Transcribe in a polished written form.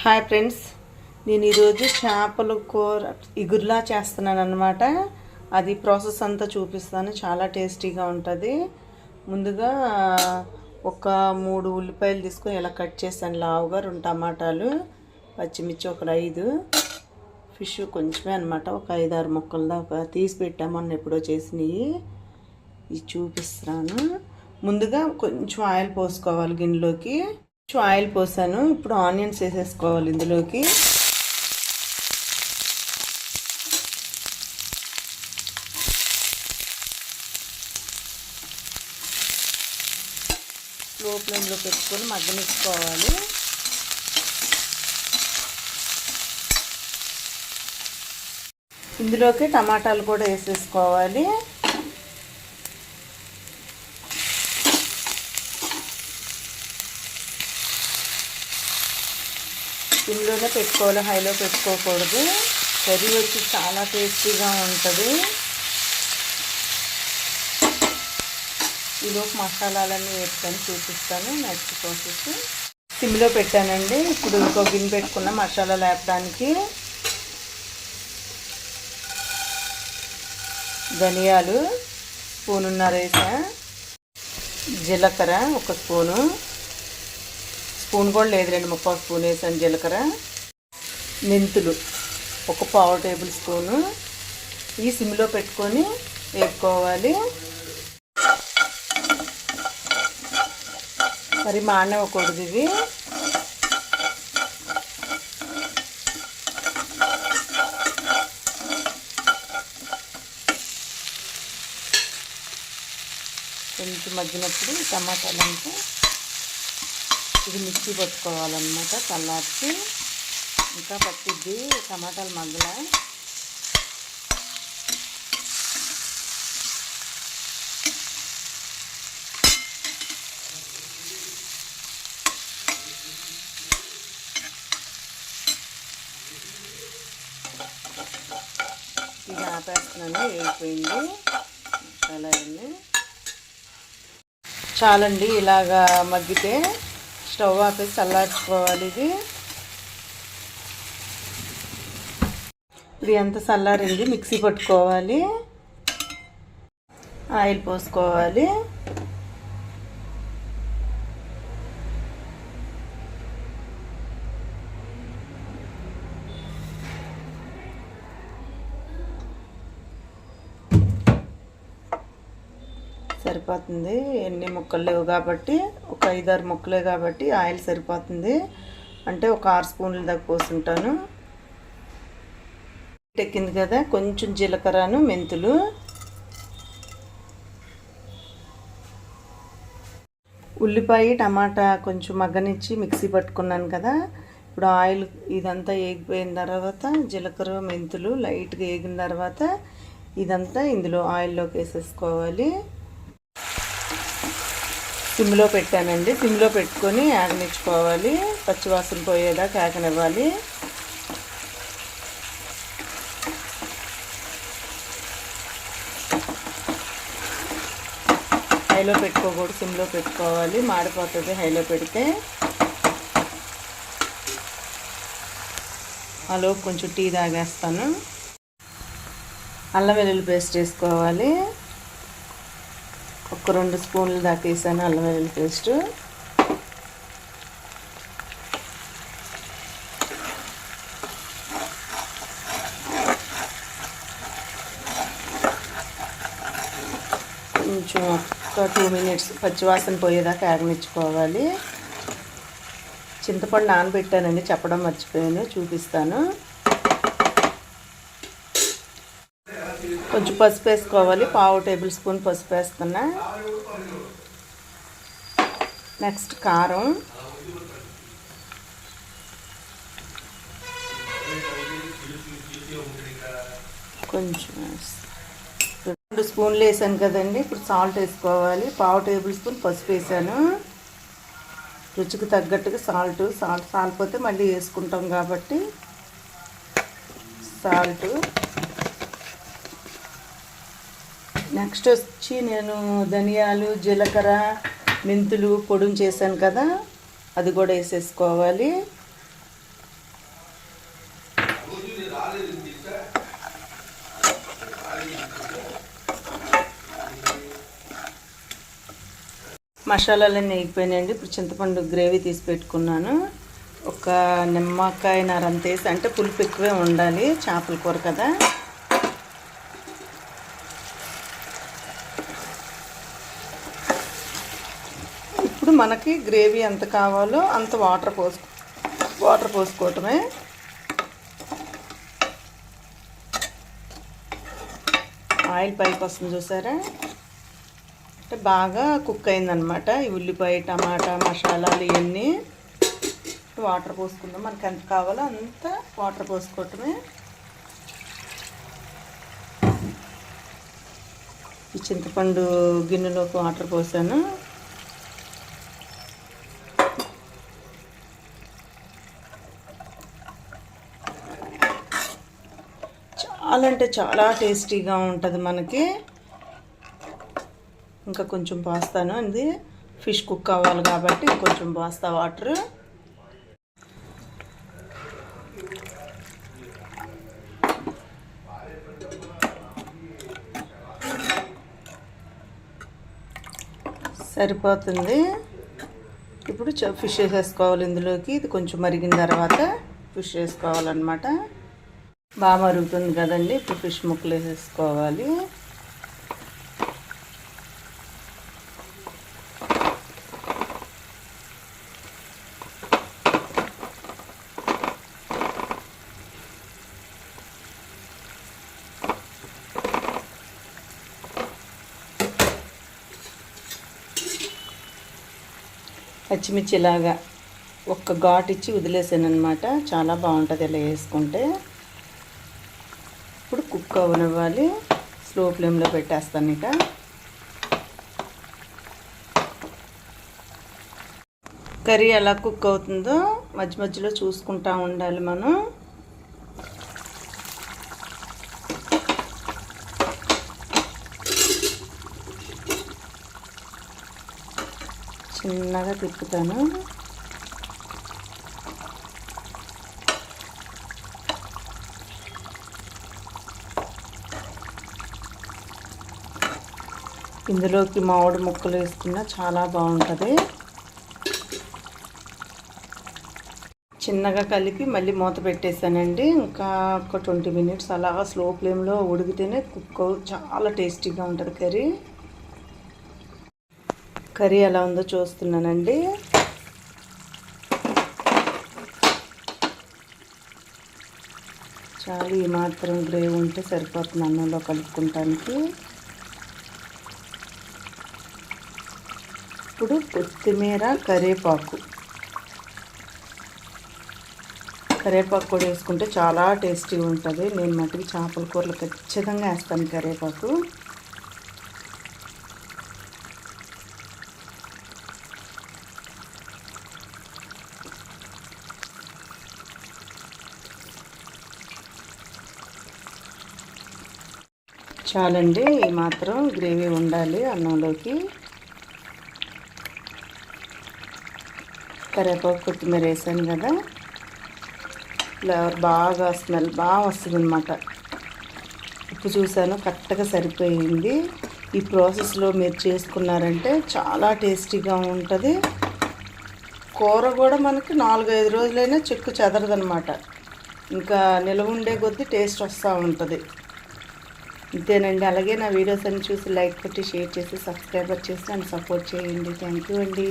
Hi friends, నేను ఈరోజు చేపల కూర ఇగుర్లా చేస్తున్నాను అన్నమాట. అది ప్రాసెస్ అంతా చూపిస్తాను. చాలా టేస్టీగా ఉంటుంది. ముందుగా ఒక 3 ఉల్లిపాయలు తీసుకొని ఇలా కట్ చేశాను లావుగా, 2 టమాటాలు, పచ్చిమిర్చి ఒక 5, ఫిష్ కొంచెమే అనమాట, ఒక 5-6 ముక్కల దాకా తీసి పెట్టామని ఎప్పుడో చేసినవి. ఇది చూపిస్తాను. ముందుగా కొంచెం ఆయిల్ పోసుకోవాలి గిన్నెలోకి. కొంచెం ఆయిల్ పోసాను. ఇప్పుడు ఆనియన్స్ వేసేసుకోవాలి ఇందులోకి. స్లో ఫ్లేమ్లో పెట్టుకొని మగ్గనిచ్చుకోవాలి. ఇందులోకి టమాటాలు కూడా వేసేసుకోవాలి. సిమ్లోనే పెట్టుకోవాలి, హైలో పెట్టుకోకూడదు. కర్రీ వచ్చి చాలా టేస్టీగా ఉంటుంది. ఈలోపు మసాలాలన్నీ వేసుకొని చూపిస్తాను నెక్స్ట్ ప్రాసెస్. సిమ్లో పెట్టానండి. ఇప్పుడు ఇంకో గిన్నె పెట్టుకున్న మసాలాలు వేపడానికి. ధనియాలు స్పూనున్నర వేసా, జీలకర్ర ఒక స్పూను, స్పూన్ కూడా లేదు, 2 స్పూన్ వేసాను జీలకర్ర. మెంతులు ఒక 1/2 టేబుల్ స్పూను. ఈ సిమ్లో పెట్టుకొని వేపుకోవాలి. మరి మాడనివ్వకూడదు ఇవి. కొంచెం మగ్గినప్పుడు టమాటాలంతా ఇది మిక్సీ పట్టుకోవాలన్నమాట. చల్లార్చి ఇంకా పట్టిద్ది టమాటాలు మగ్గల. ఇది ఆపేస్తున్నాను, వేగిపోయింది మసాలా అన్నీ. చాలండి, ఇలాగా మగ్గితే స్టవ్ ఆపేసి చల్లార్చుకోవాలి. ఇది ఎంత చల్లారింది, మిక్సీ పట్టుకోవాలి. ఆయిల్ పోసుకోవాలి. సరిపోతుంది, ఎన్ని ముక్కలు లేవు కాబట్టి, ఒక 5-6 ముక్కలే కాబట్టి ఆయిల్ సరిపోతుంది. అంటే ఒక 6 స్పూన్ల దాకా పోసుంటాను. ఎక్కింది కదా, కొంచెం జీలకర్రను మెంతులు, ఉల్లిపాయ టమాటా కొంచెం మగ్గనిచ్చి మిక్సీ పట్టుకున్నాను కదా. ఇప్పుడు ఆయిల్ ఇదంతా వేగిపోయిన తర్వాత జీలకర్ర మెంతులు లైట్గా వేగిన తర్వాత ఇదంతా ఇందులో ఆయిల్లోకి వేసేసుకోవాలి. సిమ్లో పెట్టానండి. సిమ్లో పెట్టుకొని ఆగనిచ్చుకోవాలి. పచ్చివాసన పోయేదాకా ఆగనివ్వాలి. హైలో పెట్టుకోకూడదు, సిమ్లో పెట్టుకోవాలి, మాడిపోతుంది హైలో పెడితే. అలో కొంచెం టీ తాగేస్తాను. అల్లం వెల్లుల్లి పేస్ట్ వేసుకోవాలి. ఒక 2 స్పూన్లు దాకా వేసాను అల్లం వెల్లుల్లి పేస్ట్. కొంచెం ఒక 2 మినిట్స్ పచ్చివాసన పోయేదాకా ఆగనిచ్చుకోవాలి. చింతపండు నానబెట్టానండి, చెప్పడం మర్చిపోయాను, చూపిస్తాను. కొంచెం పసుపు వేసుకోవాలి. 1/2 టేబుల్ స్పూన్ పసుపు వేస్తున్నా. నెక్స్ట్ కారం, కొంచెం 2 స్పూన్లు వేసాను కదండి. ఇప్పుడు సాల్ట్ వేసుకోవాలి. 1/2 టేబుల్ స్పూన్ పసుపు వేసాను. రుచికి తగ్గట్టుగా సాల్ట్ సాలిపోతే మళ్ళీ వేసుకుంటాం కాబట్టి సాల్ట్. నెక్స్ట్ వచ్చి నేను ధనియాలు జీలకర్ర మెంతులు పొడుం చేశాను కదా, అది కూడా వేసేసుకోవాలి. మసాలాలన్నీ వేగిపోయినాయండి. ఇప్పుడు చింతపండు గ్రేవీ తీసి పెట్టుకున్నాను. ఒక నిమ్మకాయ నరంత వేసి, అంటే పులుపు ఎక్కువే ఉండాలి, చేపల కూర కదా. ఇప్పుడు మనకి గ్రేవీ ఎంత కావాలో అంత వాటర్ పోసుకోవటమే. ఆయిల్ పైకి వస్తుంది చూసారా, అంటే బాగా కుక్ అయిందనమాట. ఈ ఉల్లిపాయ, టమాటా, మసాలాలు ఇవన్నీ. వాటర్ పోసుకుందాం, మనకి ఎంత కావాలో అంత వాటర్ పోసుకోవటమే. ఈ చింతపండు గిన్నెలోకి వాటర్ పోసాను. చాలా అంటే చాలా టేస్టీగా ఉంటుంది మనకి. ఇంకా కొంచెం పోస్తాను, అది ఫిష్ కుక్ అవ్వాలి కాబట్టి కొంచెం పోస్తా వాటర్. సరిపోతుంది. ఇప్పుడు ఫిష్ వేసేసుకోవాలి ఇందులోకి. ఇది కొంచెం మరిగిన తర్వాత ఫిష్ వేసుకోవాలన్నమాట. బాగా మరుగుతుంది కదండి. ఇప్పుడు ఫిష్ ముక్కలు వేసేసుకోవాలి. పచ్చిమిర్చి ఇలాగా ఒక్క ఘాటు ఇచ్చి వదిలేసాను అనమాట. చాలా బాగుంటుంది ఇలా వేసుకుంటే. ఇప్పుడు కుక్ అవ్వనివ్వాలి, స్లో ఫ్లేమ్లో పెట్టేస్తాను. ఇక కర్రీ ఎలా కుక్ అవుతుందో మధ్య మధ్యలో చూసుకుంటూ ఉండాలి మనం. చిన్నగా తిప్పుతాను. ఇందులోకి మామిడి ముక్కలు వేసుకున్నా చాలా బాగుంటుంది. చిన్నగా కలిపి మళ్ళీ మూత పెట్టేసానండి. ఇంకా ఒక 20 మినిట్స్ అలా స్లో ఫ్లేమ్లో ఉడికితేనే కుక్ చాలా టేస్టీగా ఉంటుంది కర్రీ. కర్రీ ఎలా ఉందో చూస్తున్నానండి. చాలా ఈ మాత్రం గ్రేవీ ఉంటే సరిపోతుంది అన్నంలో కలుపుకుంటానికి. ఇప్పుడు కొత్తిమీర, కరివేపాకు కూడా వేసుకుంటే చాలా టేస్టీగా ఉంటుంది. నేను మటుకు చేపల కూరలు ఖచ్చితంగా వేస్తాను కరివేపాకు. చాలండి, ఈ మాత్రం గ్రేవీ ఉండాలి అన్నంలోకి. కరివేపాకు, కొత్తిమీర వేసాను కదా, ఫ్లేవర్ బాగా, స్మెల్ బాగా వస్తుంది అన్నమాట. ఉప్పు చూసాను, కరెక్ట్గా సరిపోయింది. ఈ ప్రాసెస్లో మీరు చేసుకున్నారంటే చాలా టేస్టీగా ఉంటుంది. కూర కూడా మనకి 4-5 రోజులైనా చెక్కు చెదరదనమాట. ఇంకా నిల్వ ఉండే కొద్దీ టేస్ట్ వస్తూ ఉంటుంది. ఇంతేనండి. అలాగే నా వీడియోస్ అన్ని చూసి లైక్ కొట్టి, షేర్ చేసి, సబ్స్క్రైబర్ చేసి నన్ను సపోర్ట్ చేయండి. థ్యాంక్ యూ అండి.